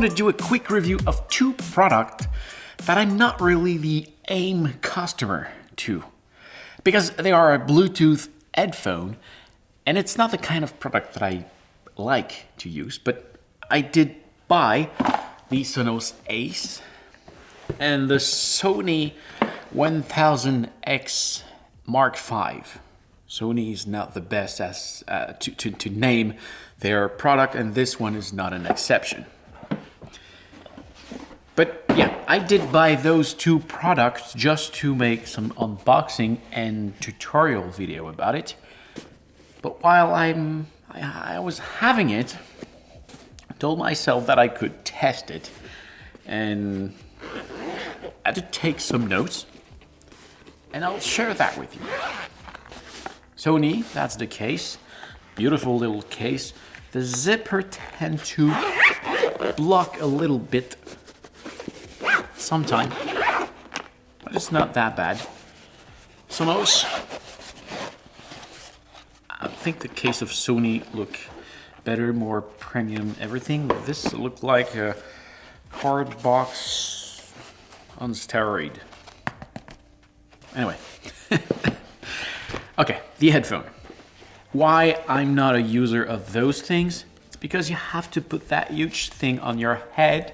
want to do a quick review of two products that I'm not really the aim customer to, because they are a Bluetooth headphone, and it's not the kind of product that I like to use, but I did buy the Sonos Ace and the Sony WH-1000M5 Mark V. Sony is not the best as to name their product, and this one is not an exception. But yeah, I did buy those two products just to make some unboxing and tutorial video about it. But while I was having it, I told myself that I could test it, and I had to take some notes, and I'll share that with you. Sony, that's the case. Beautiful little case. The zipper tends to block a little bit sometimes, but it's not that bad. Sonos. I think the case of Sony look better, more premium, everything. This looked like a card box on steroid. Anyway. Okay, the headphone. Why I'm not a user of those things? It's because you have to put that huge thing on your head.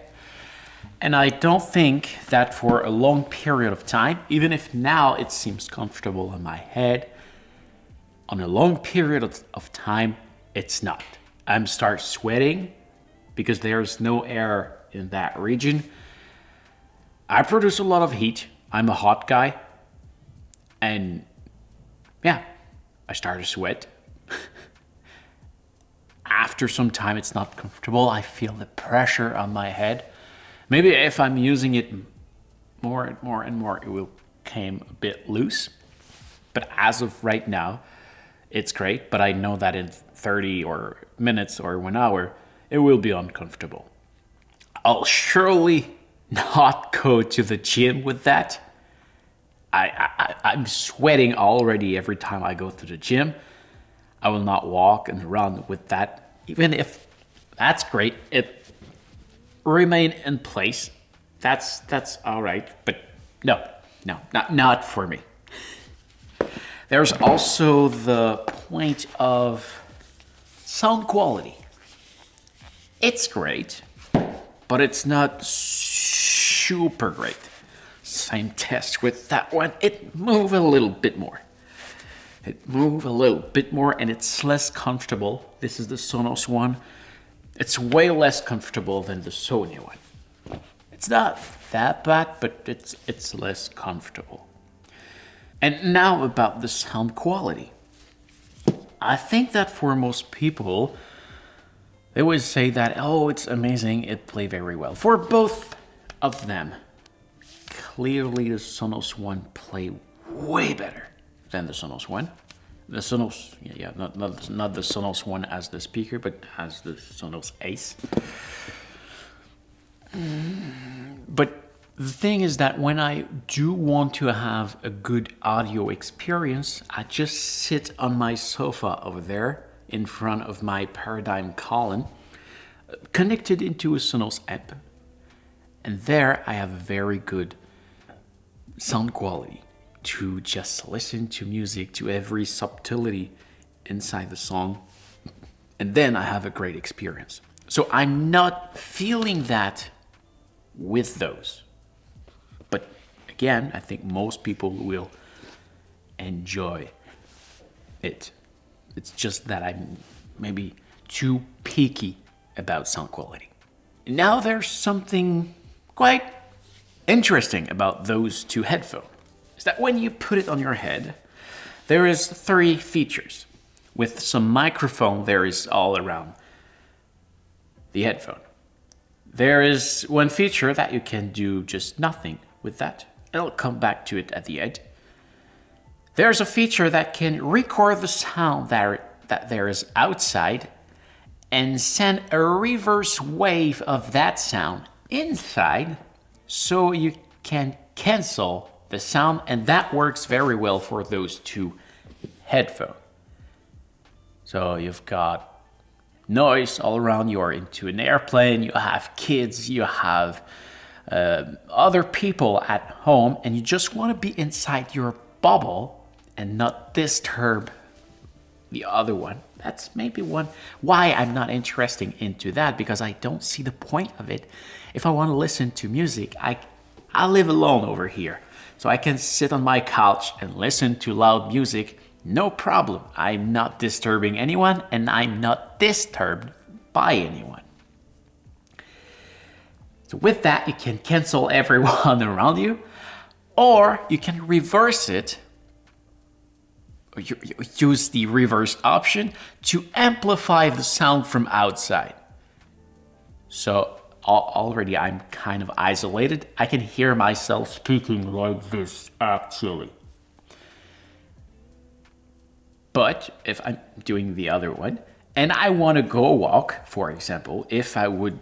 And I don't think that for a long period of time, even if now it seems comfortable on my head, on a long period of time, it's not. I'm start sweating because there's no air in that region. I produce a lot of heat. I'm a hot guy. And yeah, I start to sweat. After some time, it's not comfortable. I feel the pressure on my head. Maybe if I'm using it more and more and more, it will come a bit loose. But as of right now, it's great. But I know that in 30 or minutes or 1 hour, it will be uncomfortable. I'll surely not go to the gym with that. I'm sweating already every time I go to the gym. I will not walk and run with that. Even if that's great, it remain in place. That's all right. But no, not for me. There's also the point of sound quality. It's great, but it's not super great. Same test with that one. It moved a little bit more. And it's less comfortable. This is the Sonos one. It's way less comfortable than the Sony one. It's not that bad, but it's less comfortable. And now about the sound quality. I think that for most people, they always say that, oh, it's amazing, it plays very well. For both of them, clearly the Sonos one play way better than the Sonos one. The Sonos, not the Sonos one as the speaker, but as the Sonos Ace. But the thing is that when I do want to have a good audio experience, I just sit on my sofa over there in front of my Paradigm column, connected into a Sonos app. And there I have a very good sound quality to just listen to music, to every subtlety inside the song. And then I have a great experience. So I'm not feeling that with those. But again, I think most people will enjoy it. It's just that I'm maybe too picky about sound quality. Now there's something quite interesting about those two headphones. Is that when you put it on your head, there is 3 features. With some microphone, there is all around the headphone. There is one feature that you can do just nothing with that. I'll come back to it at the end. There's a feature that can record the sound that there is outside and send a reverse wave of that sound inside, so you can cancel the sound, and that works very well for those two headphones. So you've got noise all around. You are into an airplane, you have kids, you have other people at home, and you just want to be inside your bubble and not disturb the other one. That's maybe why I'm not interested into that, because I don't see the point of it. If I want to listen to music, I live alone over here, so I can sit on my couch and listen to loud music, no problem. I'm not disturbing anyone, and I'm not disturbed by anyone. So with that, you can cancel everyone around you, or you can reverse it, or use the reverse option to amplify the sound from outside. So already I'm kind of isolated. I can hear myself speaking like this, actually. But if I'm doing the other one, and I want to go walk, for example, if I would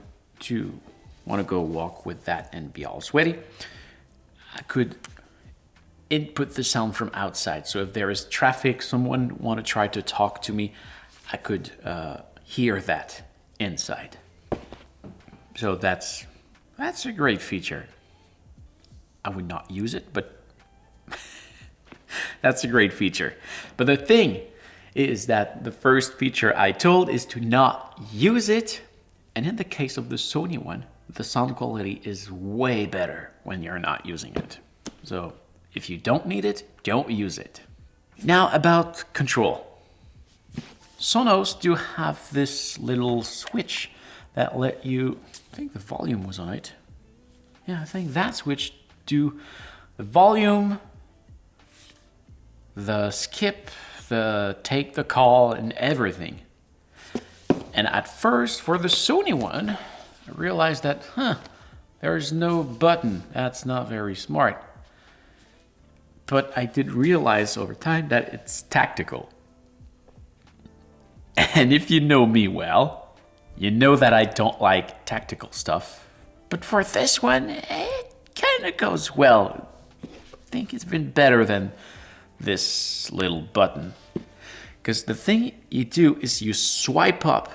want to go walk with that and be all sweaty, I could input the sound from outside. So if there is traffic, someone want to try to talk to me, I could hear that inside. So that's a great feature. I would not use it, but that's a great feature. But the thing is that the first feature I told is to not use it. And in the case of the Sony one, the sound quality is way better when you're not using it. So if you don't need it, don't use it. Now about control. Sonos do have this little switch that let you, I think the volume was on it. Yeah, I think that switch do the volume, the skip, the take the call, and everything. And at first, for the Sony one, I realized that, there's no button. That's not very smart. But I did realize over time that it's tactical. And if you know me well, you know that I don't like tactical stuff. But for this one, it kind of goes well. I think it's been better than this little button. Because the thing you do is you swipe up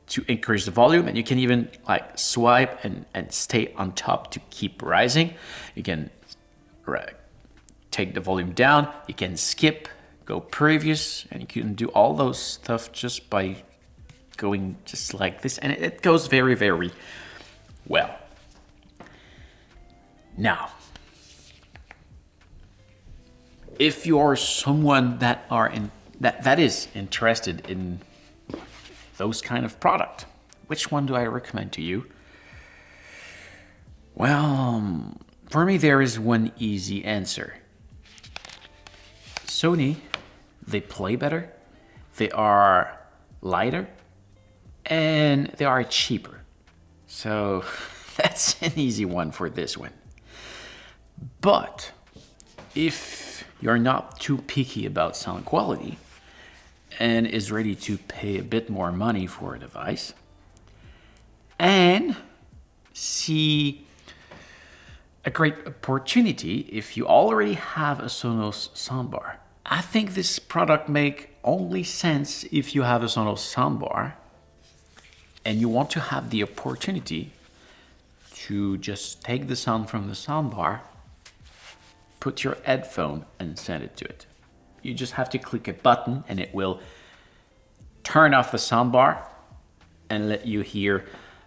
to increase the volume, and you can even like swipe and stay on top to keep rising. You can take the volume down, you can skip, go previous, and you can do all those stuff just by going just like this, and it goes very, very well. Now, if you're someone that is interested in those kind of product, which one do I recommend to you? Well, for me, there is one easy answer. Sony, they play better, they are lighter, and they are cheaper. So that's an easy one for this one. But if you're not too picky about sound quality and is ready to pay a bit more money for a device and see a great opportunity, if you already have a Sonos soundbar, I think this product make only sense if you have a Sonos soundbar and you want to have the opportunity to just take the sound from the soundbar, put your headphone and send it to it. You just have to click a button and it will turn off the soundbar and let you hear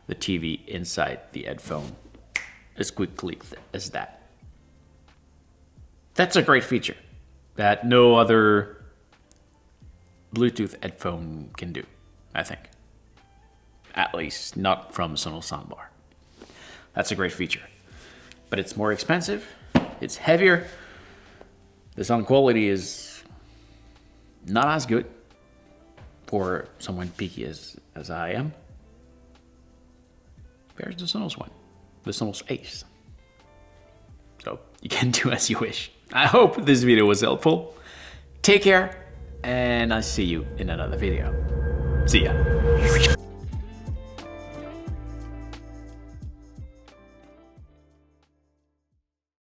the TV inside the headphone as quickly as that. That's a great feature that no other Bluetooth headphone can do, I think. At least not from Sonos soundbar. That's a great feature. But it's more expensive, it's heavier, the sound quality is not as good for someone picky as I am. There's the Sonos one, the Sonos Ace. So you can do as you wish. I hope this video was helpful. Take care, and I'll see you in another video. See ya.